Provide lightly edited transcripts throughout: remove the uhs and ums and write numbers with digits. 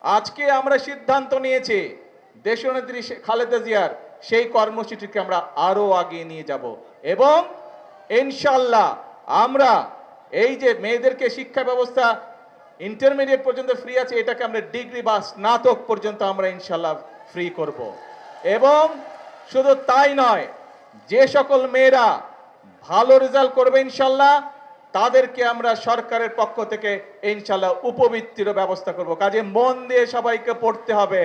আজকে আমরা সিদ্ধান্ত নিয়েছি দেশনেত্রী খালেদা জিয়ার সেই কর্মসূচিকে আমরা আরো আগিয়ে নিয়ে যাব এবং ইনশাআল্লাহ আমরা এই যে মেয়েদেরকে শিক্ষা ব্যবস্থা ইন্টারমিডিয়েট পর্যন্ত ফ্রি আছে, এটাকে আমরা ডিগ্রি বা স্নাতক পর্যন্ত আমরা ইনশাআল্লাহ ফ্রি করব। এবং শুধু তাই নয়, যে সকল মেয়েরা ভালো রেজাল্ট করবে ইনশাআল্লাহ তাদেরকে আমরা সরকারের পক্ষ থেকে ইনশাআল্লাহ উপবৃত্তির ব্যবস্থা করব। কাজে মন দিয়ে সবাইকে পড়তে হবে,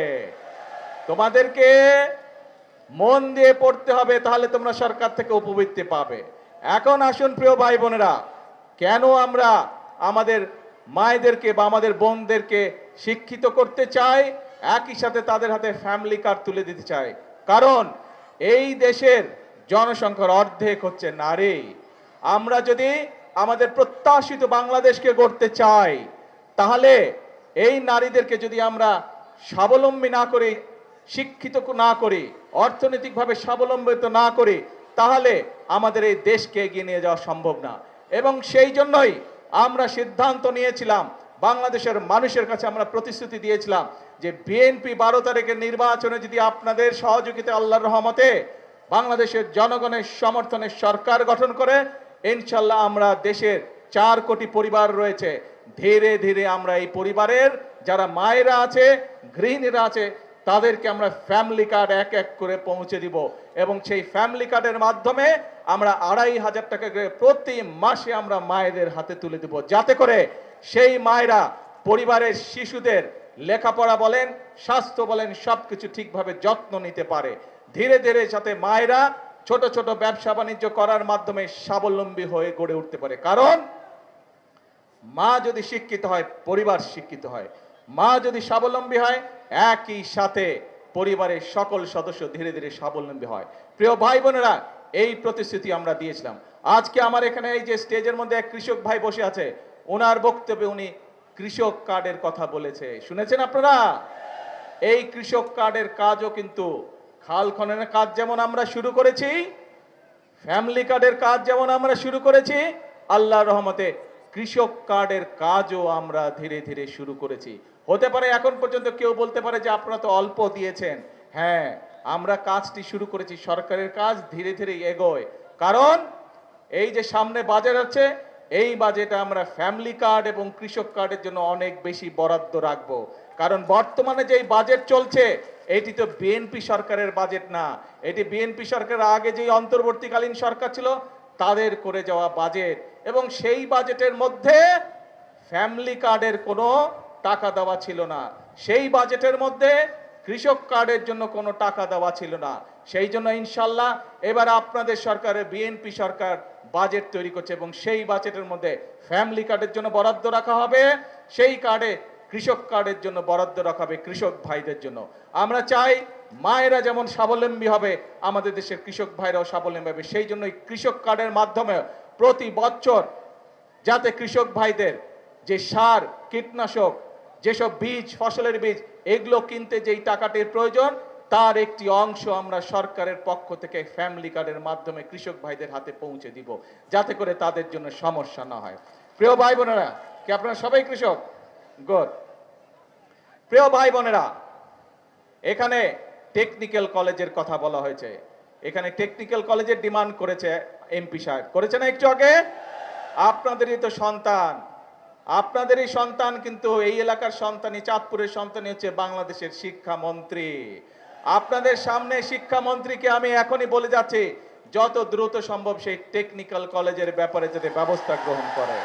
তোমাদেরকে মন দিয়ে পড়তে হবে, তাহলে তোমরা সরকার থেকে উপবৃত্তি পাবে। এখন আসুন প্রিয় ভাই বোনেরা, কেন আমরা আমাদের মায়েদেরকে বা আমাদের বোনদেরকে শিক্ষিত করতে চাই, একই সাথে তাদের হাতে ফ্যামিলি কার্ড তুলে দিতে চাই? কারণ এই দেশের জনসংখ্যার অর্ধেক হচ্ছে নারী। আমরা যদি আমাদের প্রত্যাশিত বাংলাদেশকে গড়তে চাই, তাহলে এই নারীদেরকে যদি আমরা স্বাবলম্বী না করি, শিক্ষিত না করি, অর্থনৈতিকভাবে স্বাবলম্বিত না করি, তাহলে আমাদের এই দেশকে এগিয়ে নিয়ে যাওয়া সম্ভব না। এবং সেই জন্যই আমরা সিদ্ধান্ত নিয়েছিলাম, বাংলাদেশের মানুষের কাছে আমরা প্রতিশ্রুতি দিয়েছিলাম যে বিএনপি 12 তারিখের নির্বাচনে যদি আপনাদের সহযোগিতা আল্লাহর রহমতে বাংলাদেশের জনগণের সমর্থনে সরকার গঠন করে, ইনশাআল্লাহ আমরা দেশের 4 কোটি পরিবার রয়েছে, ধীরে ধীরে আমরা এই পরিবারের যারা মায়েরা আছে, গৃহিণীরা আছে, তাদেরকে আমরা ফ্যামিলি কার্ড এক এক করে পৌঁছে দিব এবং সেই ফ্যামিলি কার্ডের মাধ্যমে আমরা 2500 টাকা করে প্রতি মাসে আমরা মায়েদের হাতে তুলে দেব, যাতে করে সেই মায়েরা পরিবারের শিশুদের লেখাপড়া বলেন, স্বাস্থ্য বলেন, সবকিছু ঠিকভাবে যত্ন নিতে পারে। ধীরে ধীরে যাতে মায়েরা ছোট ছোট ব্যবসা বাণিজ্য করার মাধ্যমে স্বাবলম্বী হয়ে গড়ে উঠতে পারে। কারণ মা যদি শিক্ষিত হয়, পরিবার শিক্ষিত হয়। মা যদি স্বাবলম্বী হয়, একই সাথে পরিবারের সকল সদস্য ধীরে ধীরে স্বাবলম্বী হয়। প্রিয় ভাই বোনেরা, এই প্রতিশ্রুতি আমরা দিয়েছিলাম। আজকে আমার এখানে এই যে স্টেজের মধ্যে এক কৃষক ভাই বসে আছে, ওনার বক্তব্যে উনি কৃষক কার্ডের কথা বলেছে, শুনেছেন আপনারা? এই কৃষক কার্ডের কাজও কিন্তু খাল খননের কাজ যেমন আমরা শুরু করেছি, ফ্যামিলি কার্ডের কাজ যেমন আমরা শুরু করেছি, আল্লাহর রহমতে কৃষক কার্ডের কাজও আমরা ধীরে ধীরে শুরু করেছি। হতে পারে এখন পর্যন্ত কেউ বলতে পারে যে আপনারা তো অল্প দিয়েছেন। হ্যাঁ, আমরা কাজটি শুরু করেছি, সরকারের কাজ ধীরে ধীরে এগোয়। কারণ এই যে সামনে বাজেট আছে, এই বাজেটে আমরা ফ্যামিলি কার্ড এবং কৃষক কার্ডের জন্য অনেক বেশি বরাদ্দ রাখবো। কারণ বর্তমানে যে বাজেট চলছে, এটি তো বিএনপি সরকারের বাজেট না, এটি বিএনপি সরকারের আগে যে অন্তর্বর্তীকালীন সরকার ছিল তাদের করে যাওয়া বাজেট। এবং সেই বাজেটের মধ্যে ফ্যামিলি কার্ডের কোনো টাকা দেওয়া ছিল না, সেই বাজেটের মধ্যে কৃষক কার্ডের জন্য কোনো টাকা দেওয়া ছিল না। সেই জন্য ইনশাল্লাহ এবার আপনাদের সরকারের বিএনপি সরকার বাজেট তৈরি করছে এবং সেই বাজেটের মধ্যে ফ্যামিলি কার্ডের জন্য বরাদ্দ রাখা হবে, সেই কার্ডে কৃষক কার্ডের জন্য বরাদ্দ রাখা হবে কৃষক ভাইদের জন্য। আমরা চাই মায়েরা যেমন স্বাবলম্বী হবে, আমাদের দেশের কৃষক ভাইরাও স্বাবলম্বী হবে। সেই জন্য কৃষক কার্ডের মাধ্যমে প্রতি বছর যাতে কৃষক ভাইদের যে সার, কীটনাশক, যেসব বীজ, ফসলের বীজ, এগুলো কিনতে যেই টাকাটির প্রয়োজন, তার একটি অংশ আমরা সরকারের পক্ষ থেকে ফ্যামিলি কার্ডের মাধ্যমে কৃষক ভাইদের হাতে পৌঁছে দিব, যাতে করে তাদের জন্য সমস্যা না হয়। প্রিয় ভাই বোনেরা, কি আপনারা সবাই কৃষক? গুড। প্রিয় ভাই বোনেরা, এখানে টেকনিক্যাল কলেজের কথা বলা হয়েছে। এখানে টেকনিক্যাল কলেজের ডিমান্ড করেছে এমপি সাহেব, করেছে না একটু আগে? আপনাদেরই তো সন্তান, আপনাদেরই সন্তান, কিন্তু এই এলাকার সন্তানই, চাঁদপুরের সন্তানই হচ্ছে বাংলাদেশের শিক্ষামন্ত্রী। আপনাদের সামনে শিক্ষামন্ত্রীকে আমি এখনই বলে যাচ্ছি, যত দ্রুত সম্ভব সেই টেকনিক্যাল কলেজের ব্যাপারে যাতে ব্যবস্থা গ্রহণ করে।